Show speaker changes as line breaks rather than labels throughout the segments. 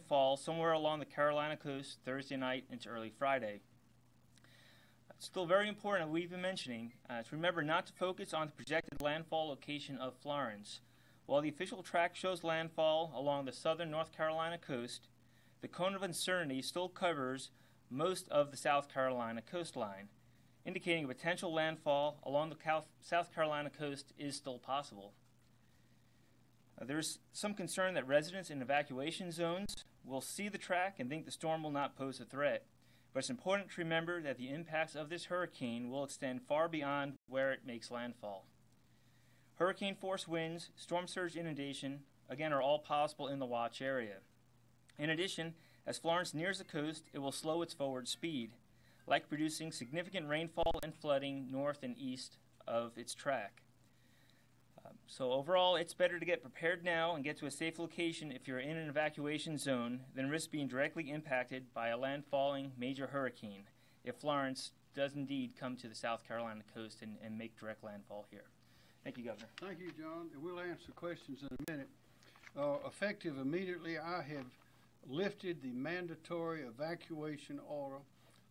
landfall somewhere along the Carolina coast Thursday night into early Friday. It's still very important, we've been mentioning, to remember not to focus on the projected landfall location of Florence. While the official track shows landfall along the southern North Carolina coast, the cone of uncertainty still covers most of the South Carolina coastline, indicating a potential landfall along the South Carolina coast is still possible. There's some concern that residents in evacuation zones will see the track and think the storm will not pose a threat, but it's important to remember that the impacts of this hurricane will extend far beyond where it makes landfall. Hurricane force winds, storm surge inundation, again, are all possible in the watch area. In addition, as Florence nears the coast, it will slow its forward speed, like producing significant rainfall and flooding north and east of its track. So overall, it's better to get prepared now and get to a safe location if you're in an evacuation zone than risk being directly impacted by a landfalling major hurricane if Florence does indeed come to the South Carolina coast and make direct landfall here. Thank you, Governor.
Thank you, John. We'll answer questions in a minute. Effective immediately, I have lifted the mandatory evacuation order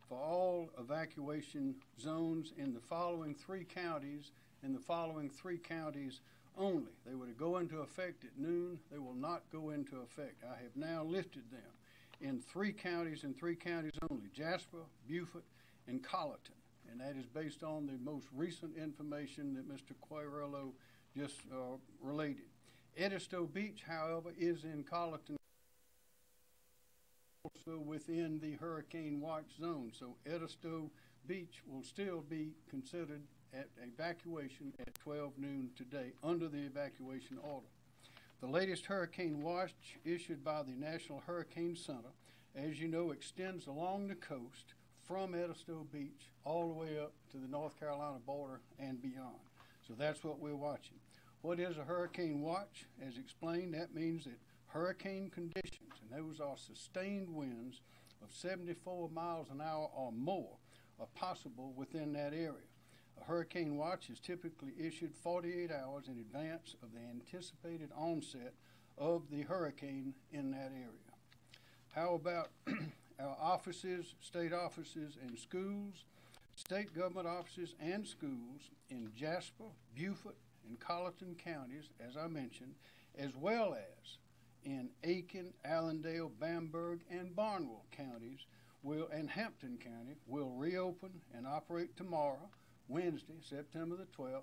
for all evacuation zones in the following three counties only. They were to go into effect at noon. They will not go into effect. I have now lifted them in three counties only: Jasper, Beaufort, and Colleton. And that is based on the most recent information that Mr. Quayrello just related. Edisto Beach, however, is in Colleton, also within the hurricane watch zone. So Edisto Beach will still be considered at evacuation at 12 noon today under the evacuation order. The latest hurricane watch issued by the National Hurricane Center, as you know, extends along the coast from Edisto Beach all the way up to the North Carolina border and beyond. So that's what we're watching. What is a hurricane watch? As explained, that means that hurricane conditions, and those are sustained winds of 74 miles an hour or more, are possible within that area. A hurricane watch is typically issued 48 hours in advance of the anticipated onset of the hurricane in that area. How about our offices, state offices, and schools? State government offices and schools in Jasper, Beaufort, and Colleton counties, as I mentioned, as well as in Aiken, Allendale, Bamberg, and Barnwell counties and Hampton County will reopen and operate tomorrow, Wednesday, September the 12th,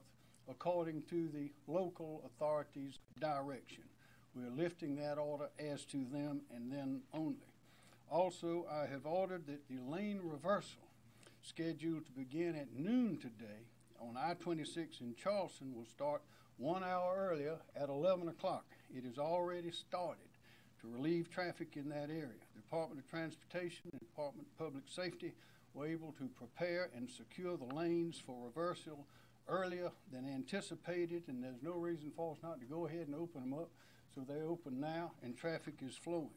according to the local authorities' direction. We're lifting that order as to them and then only. Also, I have ordered that the lane reversal scheduled to begin at noon today on I-26 in Charleston will start 1 hour earlier at 11 o'clock. It has already started to relieve traffic in that area. The Department of Transportation and Department of Public Safety were able to prepare and secure the lanes for reversal earlier than anticipated, and there's no reason for us not to go ahead and open them up. So they're open now, and traffic is flowing.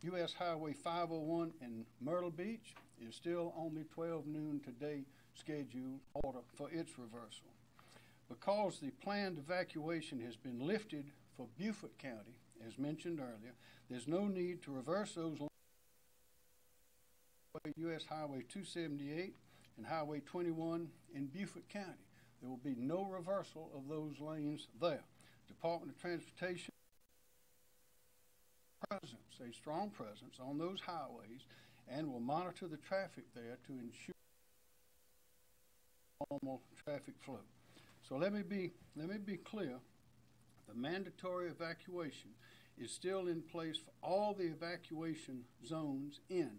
U.S. Highway 501 in Myrtle Beach is still on the 12 noon today scheduled order for its reversal. Because the planned evacuation has been lifted for Beaufort County, as mentioned earlier, there's no need to reverse those lanes. U.S. Highway 278 and Highway 21 in Beaufort County. There will be no reversal of those lanes there. Department of Transportation presence, a strong presence on those highways, and will monitor the traffic there to ensure normal traffic flow. So let me be clear. The mandatory evacuation is still in place for all the evacuation zones in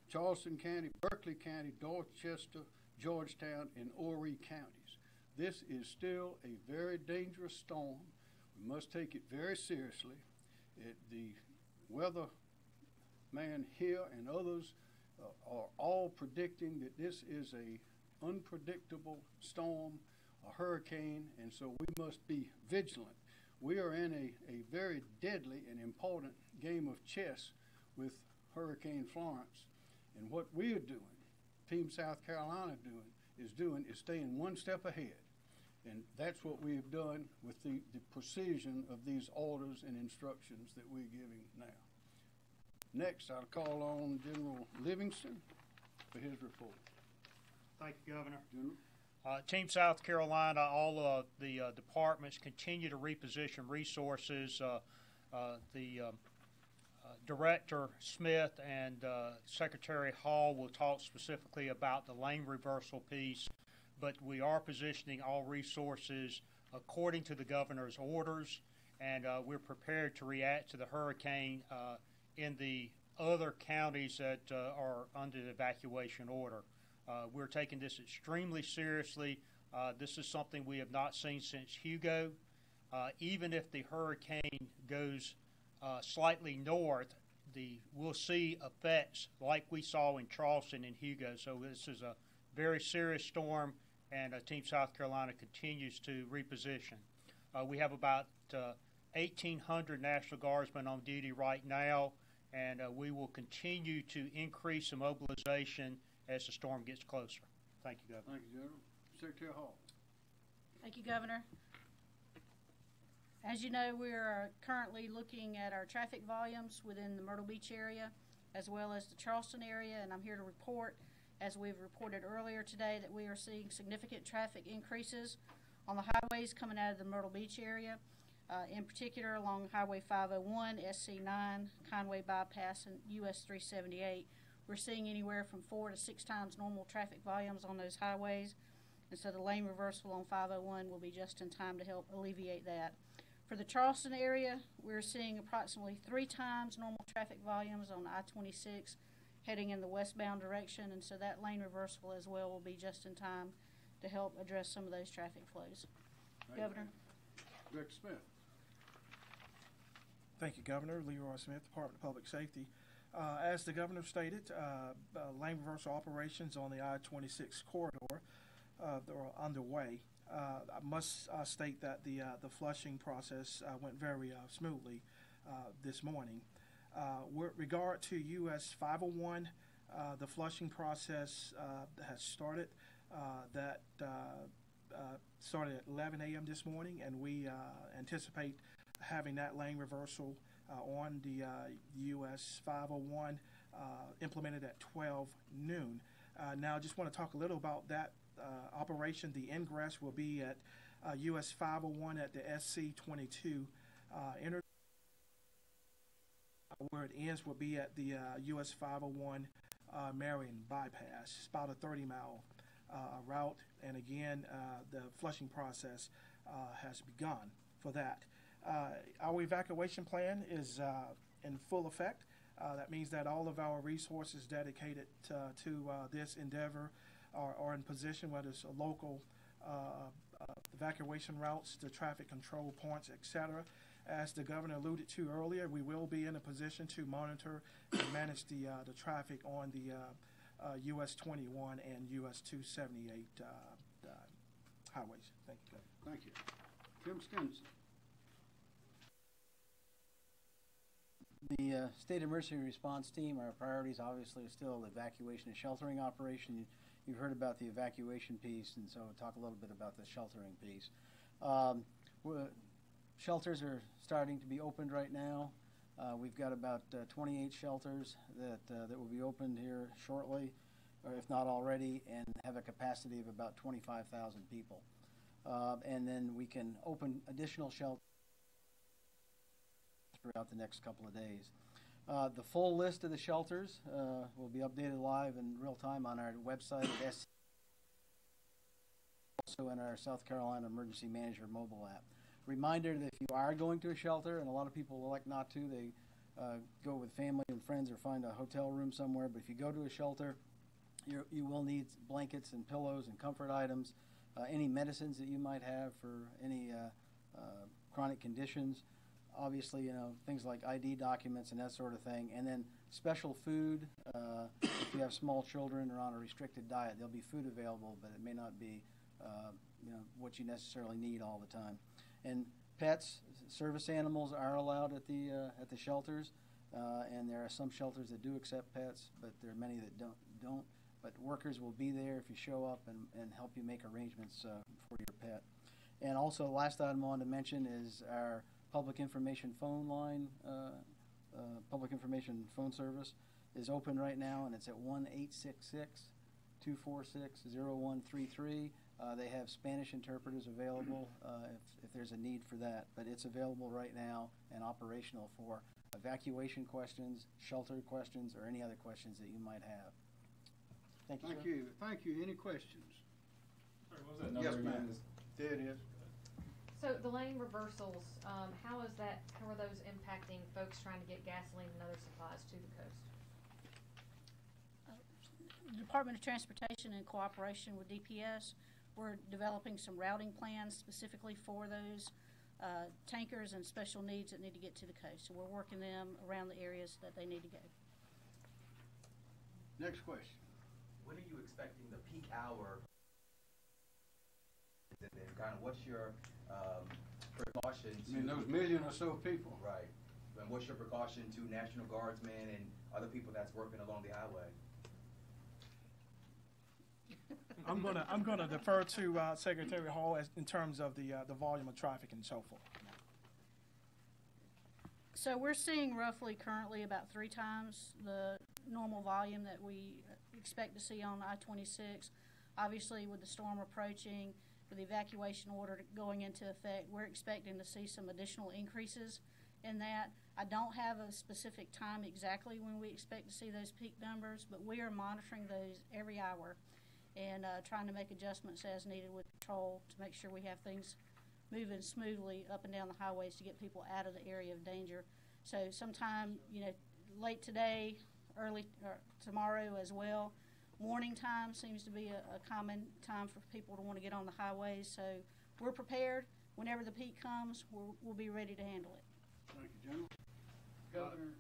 Charleston County, Berkeley County, Dorchester, Georgetown, and Horry counties. This is still a very dangerous storm. We must take it very seriously. The weather man here and others are all predicting that this is a unpredictable storm, a hurricane, and so we must be vigilant. We are in a very deadly and important game of chess with Hurricane Florence. And what we are doing, Team South Carolina is staying one step ahead. And that's what we've done with the precision of these orders and instructions that we're giving now. Next, I'll call on General Livingston for his report.
Thank you, Governor.
General?
Team South Carolina, all of the departments continue to reposition resources. Director Smith and Secretary Hall will talk specifically about the lane reversal piece, but we are positioning all resources according to the governor's orders, and we're prepared to react to the hurricane in the other counties that are under the evacuation order. We're taking this extremely seriously. This is something we have not seen since Hugo. Even if the hurricane goes slightly north, we'll see effects like we saw in Charleston and Hugo. So this is a very serious storm, and Team South Carolina continues to reposition. We have about 1,800 National Guardsmen on duty right now, and we will continue to increase the mobilization as the storm gets closer. Thank you, Governor.
Thank you, General. Secretary Hall.
Thank you, Governor. As you know, we are currently looking at our traffic volumes within the Myrtle Beach area as well as the Charleston area, and I'm here to report, as we've reported earlier today, that we are seeing significant traffic increases on the highways coming out of the Myrtle Beach area, in particular along Highway 501, SC9, Conway Bypass, and US 378. We're seeing anywhere from 4 to 6 times normal traffic volumes on those highways, and so the lane reversal on 501 will be just in time to help alleviate that. For the Charleston area, we're seeing approximately 3 times normal traffic volumes on I-26 heading in the westbound direction, and so that lane reversal as well will be just in time to help address some of those traffic flows. Governor.
Director Smith.
Thank you, Governor. Leroy Smith, Department of Public Safety. As the Governor stated, lane reversal operations on the I-26 corridor are underway. I must state that the flushing process went very smoothly this morning. With regard to US 501, the flushing process has started. That started at 11 a.m. this morning, and we anticipate having that lane reversal on the US 501 implemented at 12 noon. Now, I just want to talk a little about that operation. The ingress will be at US 501 at the SC22 where it ends will be at the US 501 Marion bypass. It's about a 30-mile route, and again, the flushing process has begun for that. Our evacuation plan is in full effect. That means that all of our resources dedicated to this endeavor are in position, whether it's a local evacuation routes, the traffic control points, etc. As the Governor alluded to earlier, we will be in a position to monitor and manage the traffic on the US 21 and US 278 highways. Thank you, Governor.
Thank you. Kim Stinson.
The state emergency response team, our priorities obviously are still evacuation and sheltering operation. You've heard about the evacuation piece, and so we'll talk a little bit about the sheltering piece. Shelters are starting to be opened right now. We've got about 28 shelters that will be opened here shortly, or if not already, and have a capacity of about 25,000 people. And then we can open additional shelters throughout the next couple of days. The full list of the shelters will be updated live in real time on our website at SC, also in our South Carolina Emergency Manager mobile app. Reminder that if you are going to a shelter, and a lot of people elect not to, they go with family and friends or find a hotel room somewhere, but if you go to a shelter, you will need blankets and pillows and comfort items, any medicines that you might have for any chronic conditions. Obviously, you know, things like ID documents and that sort of thing. And then special food, if you have small children or on a restricted diet, there'll be food available, but it may not be, you know, what you necessarily need all the time. And pets, service animals are allowed at the shelters, and there are some shelters that do accept pets, but there are many that don't. But workers will be there if you show up and help you make arrangements for your pet. And also, last item I wanted to mention is our public information phone line, public information phone service is open right now, and it's at 1-866-246-0133. They have Spanish interpreters available if there's a need for that, but it's available right now and operational for evacuation questions, shelter questions, or any other questions that you might have. Thank you,
Thank
sir.
you. Thank you. Any questions?
Sorry, what was that number
Yes,
again?
ma'am. There it is.
So the lane reversals, how are those impacting folks trying to get gasoline and other supplies to the coast?
The Department of Transportation, in cooperation with DPS, we're developing some routing plans specifically for those tankers and special needs that need to get to the coast. So we're working them around the areas that they need to go.
Next question.
When are you expecting the peak hour? And then kind of what's your precaution to...
I mean, those million or so people.
Right. And what's your precaution to National Guardsmen and other people that's working along the highway?
I'm gonna defer to Secretary Hall in terms of the volume of traffic and so forth.
So we're seeing roughly currently about 3 times the normal volume that we expect to see on I-26. Obviously, with the storm approaching, with the evacuation order going into effect, we're expecting to see some additional increases in that. I don't have a specific time exactly when we expect to see those peak numbers, but we are monitoring those every hour and trying to make adjustments as needed with patrol to make sure we have things moving smoothly up and down the highways to get people out of the area of danger. So sometime, late today, early tomorrow as well. Morning time seems to be a common time for people to want to get on the highways. So we're prepared. Whenever the peak comes, we'll be ready to handle it.
Thank you, General. Governor.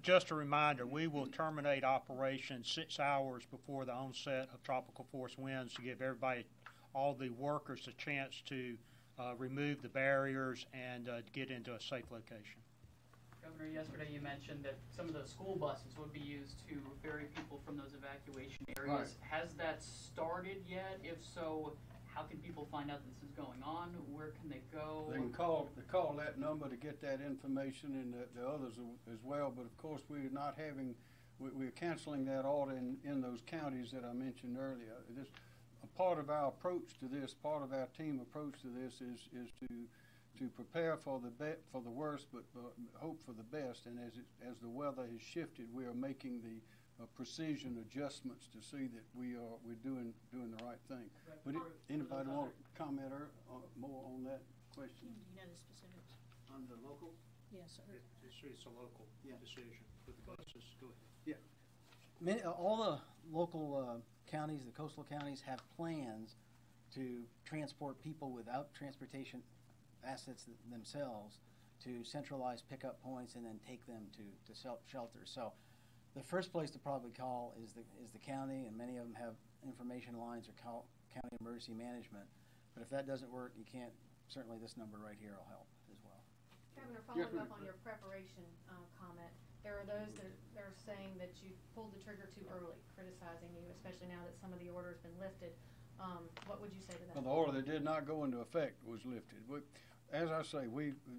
Just a reminder, we will terminate operations 6 hours before the onset of tropical force winds to give everybody, all the workers, a chance to remove the barriers and get into a safe location.
Governor, yesterday you mentioned that some of the school buses would be used to ferry people from those evacuation areas.
Right.
Has that started yet? If so, how can people find out this is going on? Where can they go?
They can call that number to get that information, and the others as well. But of course, we're not having, we're canceling that order in those counties that I mentioned earlier. This, a part of our approach to this, part of our team approach to this is to prepare for the worst, but hope for the best. And as the weather has shifted, we are making the precision adjustments to see that we're doing the right thing. But anybody want to comment more on that question?
Do you know the specifics?
On the local?
Yes, sir.
It's a local decision with the buses. Go ahead.
Yeah. All the local counties, the coastal counties, have plans to transport people without transportation assets themselves to centralized pickup points and then take them to shelters. So the first place to probably call is the county, and many of them have information lines or county emergency management. But if that doesn't work, you can't. Certainly, this number right here will help as well.
Governor, following up on your preparation comment, there are those that are saying that you pulled the trigger too early, criticizing you, especially now that some of the order has been lifted. What would you say to that?
Well, the order that did not go into effect was lifted. As I say,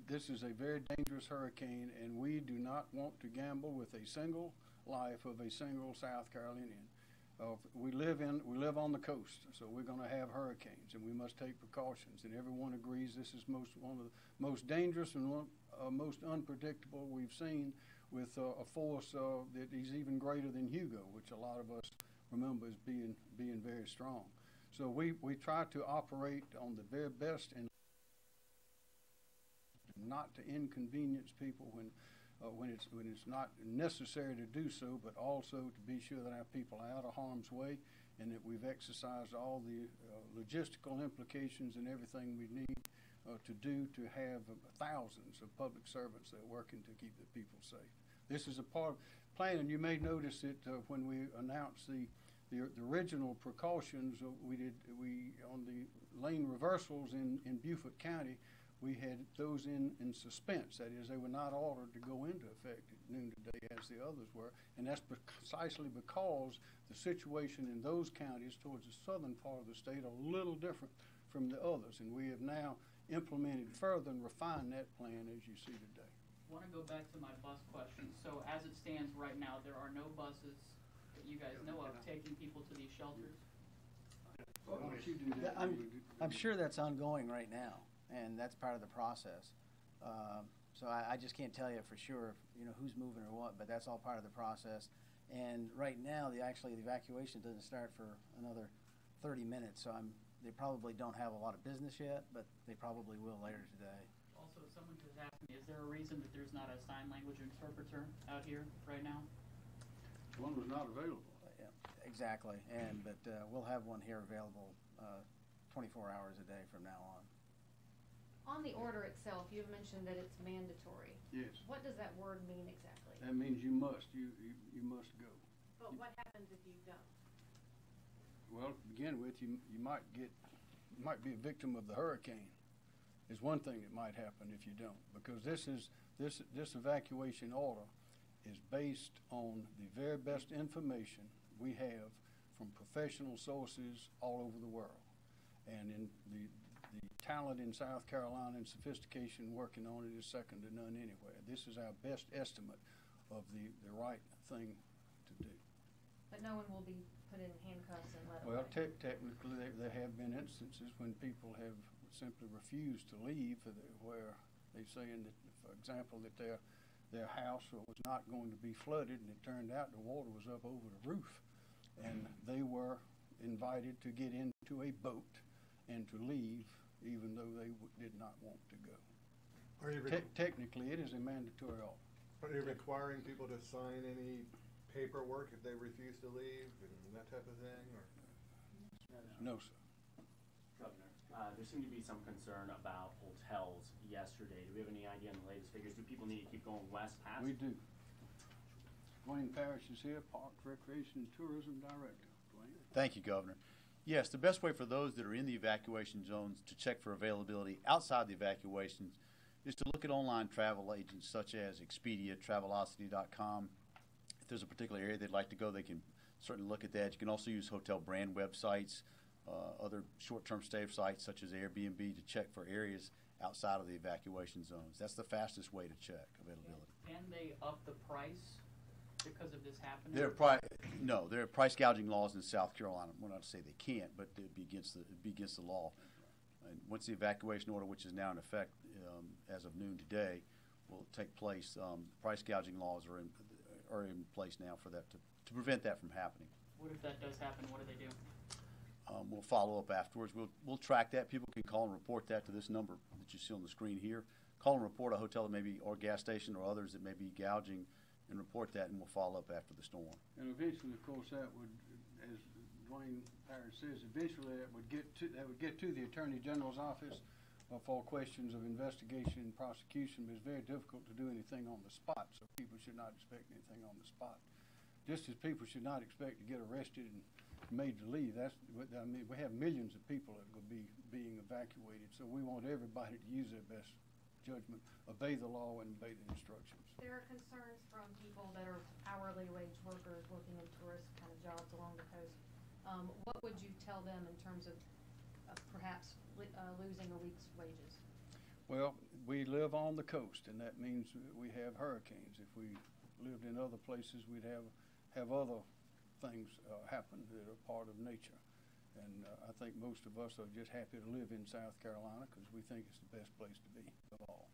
this is a very dangerous hurricane, and we do not want to gamble with a single life of a single South Carolinian. We live on the coast, so we're going to have hurricanes, and we must take precautions. And everyone agrees this is one of the most dangerous and most unpredictable we've seen, with a force that is even greater than Hugo, which a lot of us remember as being very strong. So we try to operate on the very best and not to inconvenience people when it's not necessary to do so, but also to be sure that our people are out of harm's way and that we've exercised all the logistical implications and everything we need to do to have thousands of public servants that are working to keep the people safe. This is a part of the plan, and you may notice that when we announced the original precautions, we on the lane reversals in Beaufort County, we had those in suspense. That is, they were not ordered to go into effect at noon today as the others were, and that's precisely because the situation in those counties towards the southern part of the state are a little different from the others, and we have now implemented further and refined that plan as you see today.
I want to go back to my bus question. So as it stands right now, there are no buses that you guys know of taking people to these shelters?
Why don't you do that?
I'm sure that's ongoing right now, and that's part of the process. So I just can't tell you for sure, who's moving or what, but that's all part of the process. And right now, the evacuation doesn't start for another 30 minutes, so they probably don't have a lot of business yet, but they probably will later today.
Also, someone just asked me, is there a reason that there's not a sign language interpreter out here right now?
One was not available.
Yeah, exactly, but we'll have one here available 24 hours a day from now on.
On the order itself, you've mentioned that it's mandatory.
Yes.
What does that word mean exactly?
That means you must go.
But what happens if you don't?
Well, to begin with, you might be a victim of the hurricane. Is one thing that might happen if you don't, because this evacuation order is based on the very best information we have from professional sources all over the world, and in the talent in South Carolina and sophistication working on it is second to none anywhere. This is our best estimate of the right thing to do.
But no one will be put in handcuffs and let
Well,
away?
technically, there have been instances when people have simply refused to leave, where they say, for example, that their house was not going to be flooded, and it turned out the water was up over the roof, and they were invited to get into a boat and to leave, even though they did not want to go.
Are you
Technically, it is a mandatory order.
are you requiring people to sign any paperwork if they refuse to leave and that type of thing? Or?
No, sir.
Governor, there seemed to be some concern about hotels yesterday. Do we have any idea on the latest figures? Do people need to keep going west past?
We do. Dwayne Parrish is here, Parks, Recreation, and Tourism Director. Dwayne.
Thank you, Governor. Yes, the best way for those that are in the evacuation zones to check for availability outside the evacuations is to look at online travel agents such as Expedia, Travelocity.com. If there's a particular area they'd like to go, they can certainly look at that. You can also use hotel brand websites, other short-term stay sites such as Airbnb to check for areas outside of the evacuation zones. That's the fastest way to check availability.
Can they up the price because of this happening?
There are price gouging laws in South Carolina. We're not to say they can't, but it'd be against the law. And once the evacuation order, which is now in effect as of noon today, will take place, price gouging laws are in place now for that to prevent that from happening.
What if that does happen? What do they do?
We'll follow up afterwards. We'll track that. People can call and report that to this number that you see on the screen here. Call and report a hotel that may be, or gas station, or others that may be gouging, and report that, and we'll follow up after the storm.
And eventually, of course, that would, as Dwayne Parrish says, eventually that would get to the Attorney General's office for questions of investigation and prosecution. But it's very difficult to do anything on the spot, so people should not expect anything on the spot. Just as people should not expect to get arrested and made to leave. We have millions of people that will be being evacuated, so we want everybody to use their best judgment, obey the law, and obey the instructions.
There are concerns from people that are hourly wage workers working in tourist kind of jobs along the coast. What would you tell them in terms of perhaps losing a week's wages?
Well, we live on the coast, and that means we have hurricanes. If we lived in other places, we'd have other things happen that are part of nature. And I think most of us are just happy to live in South Carolina because we think it's the best place to be of all.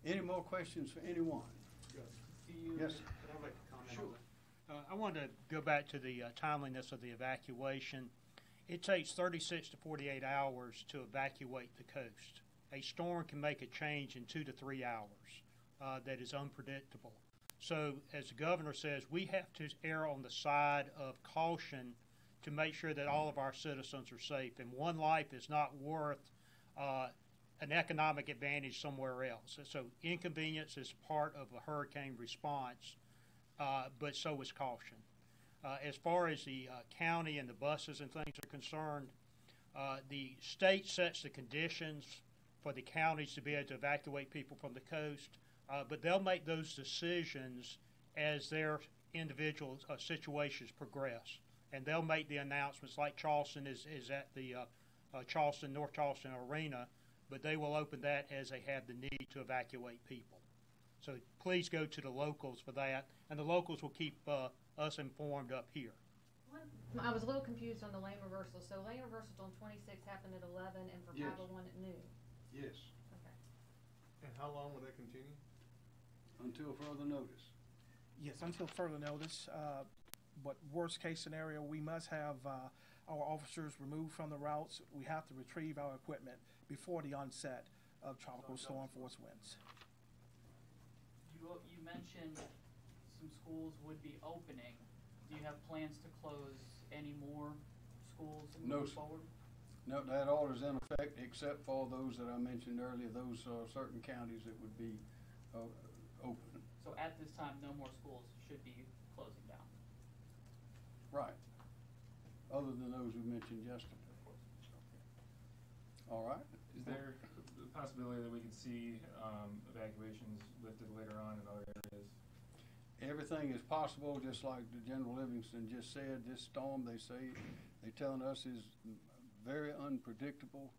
Any more questions for anyone? Yes.
Can I make a comment on that? I wanted to go back to the timeliness of the evacuation. It takes 36 to 48 hours to evacuate the coast. A storm can make a change in 2 to 3 hours that is unpredictable. So, as the governor says, we have to err on the side of caution to make sure that all of our citizens are safe. And one life is not worth an economic advantage somewhere else. So inconvenience is part of a hurricane response, but so is caution. As far as the county and the buses and things are concerned, the state sets the conditions for the counties to be able to evacuate people from the coast. But they'll make those decisions as their individual situations progress. and they'll make the announcements like Charleston is at the North Charleston Arena, but they will open that as they have the need to evacuate people. So please go to the locals for that, and the locals will keep us informed up here.
I was a little confused on the lane reversal. So lane reversals on 26 happened at 11 and for
Yes.
501 at noon.
Yes.
Okay.
And how long will that continue?
Until further notice.
Yes, until further notice. But worst case scenario, we must have our officers removed from the routes. We have to retrieve our equipment before the onset of tropical storm force winds.
You mentioned some schools would be opening. Do you have plans to close any more schools
No,
moving
sir.
forward?
No, that order's in effect except for those that I mentioned earlier, those certain counties that would be open.
So at this time, no more schools should be closing down.
Right. Other than those we mentioned yesterday. All right.
Is there a possibility that we could see evacuations lifted later on in other areas?
Everything is possible, just like the General Livingston just said. This storm, they're telling us, is very unpredictable.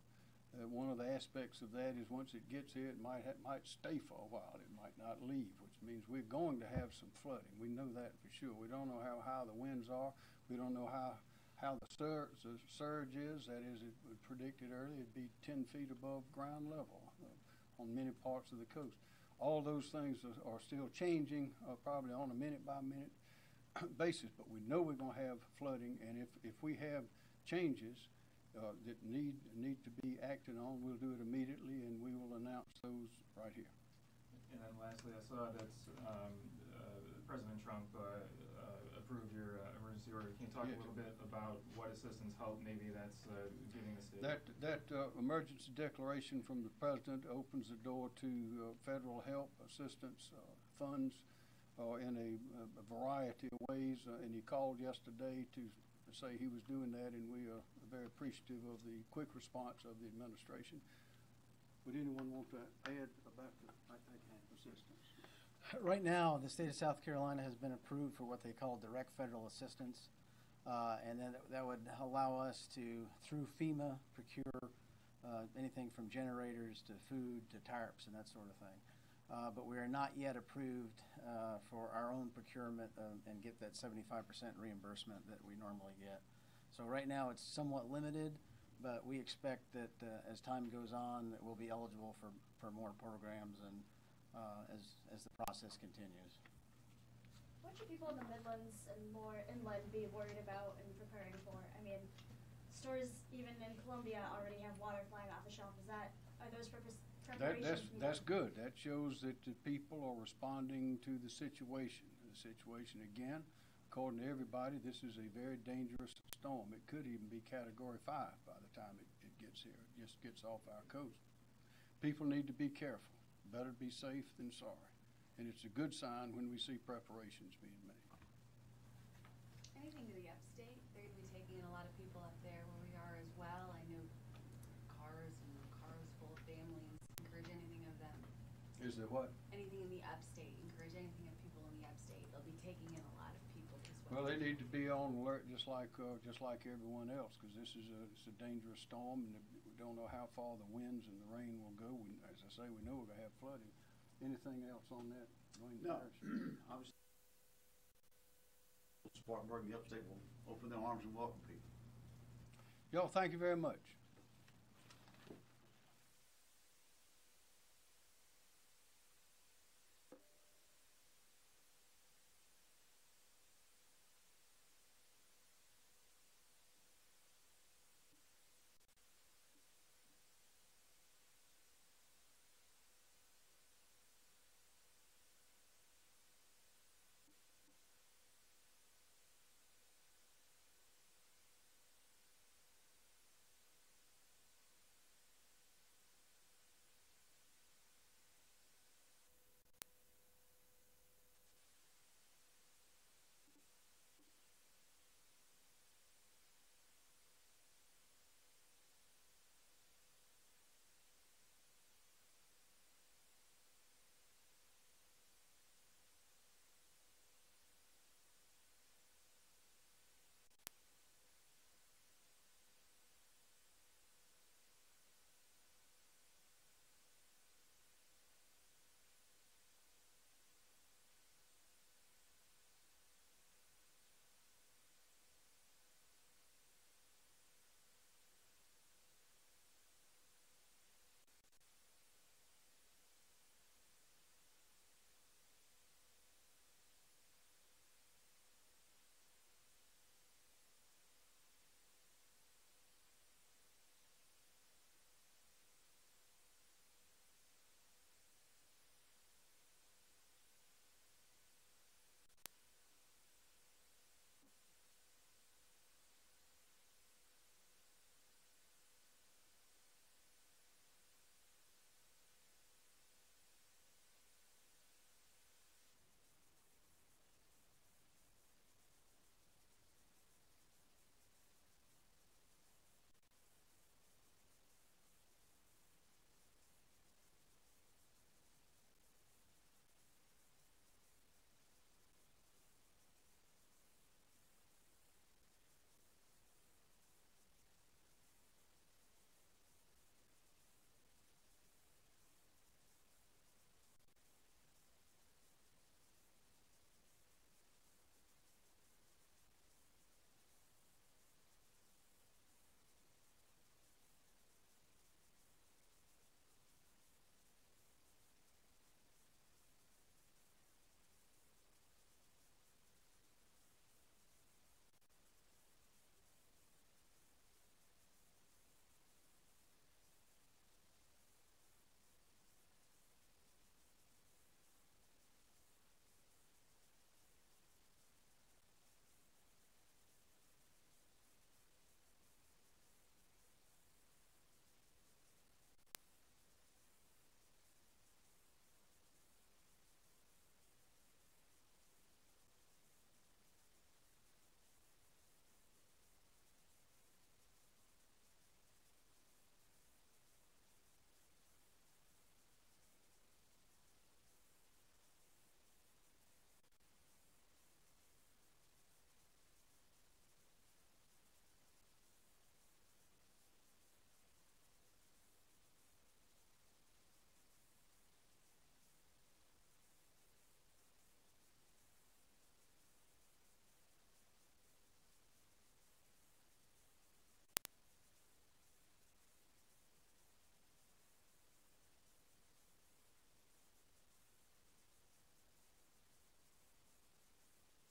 One of the aspects of that is once it gets here, it might stay for a while. It might not leave, which means we're going to have some flooding. We know that for sure. We don't know how high the winds are. We don't know how the surge is. That is, it was predicted earlier it'd be 10 feet above ground level on many parts of the coast. All those things are still changing, probably on a minute-by-minute basis, but we know we're going to have flooding, and if we have changes that need to be acted on, we'll do it immediately, and we will announce those right here.
And then lastly, I saw that President Trump approved your emergency order. Can you talk a little bit about what assistance help maybe that's giving the state?
That emergency declaration from the president opens the door to federal help, assistance, funds in a variety of ways. And he called yesterday to say he was doing that, and we are very appreciative of the quick response of the administration. Would anyone want to add about the assistance?
Right now, the state of South Carolina has been approved for what they call direct federal assistance. And then that would allow us to, through FEMA, procure anything from generators to food to tarps and that sort of thing. But we are not yet approved for our own procurement and get that 75% reimbursement that we normally get. So right now it's somewhat limited, but we expect that as time goes on that we'll be eligible for more programs and as the process continues.
What should people in the Midlands and more inland be worried about and preparing for? I mean, stores even in Columbia already have water flying off the shelf. Are those preparations?
That's good. That shows that the people are responding to the situation. The situation, again, according to everybody, this is a very dangerous storm. It could even be Category 5 by the time it gets here. It just gets off our coast. People need to be careful. Better be safe than sorry. And it's a good sign when we see preparations being made.
Anything to the upstate? They're going to be taking in a lot of people up there where we are as well. I know cars full of families. Encourage anything of them.
Is there what?
Anything in the upstate. Encourage anything of people in the upstate. They'll be taking in a lot of people as well.
Well, they need to be on alert just like everyone else, because it's a dangerous storm, and we don't know how far the winds and the rain will go. As I say, we know we're going to have flooding. Anything else on that?
No. Obviously, Spartanburg, the upstate will open their arms and welcome people.
Y'all, thank you very much.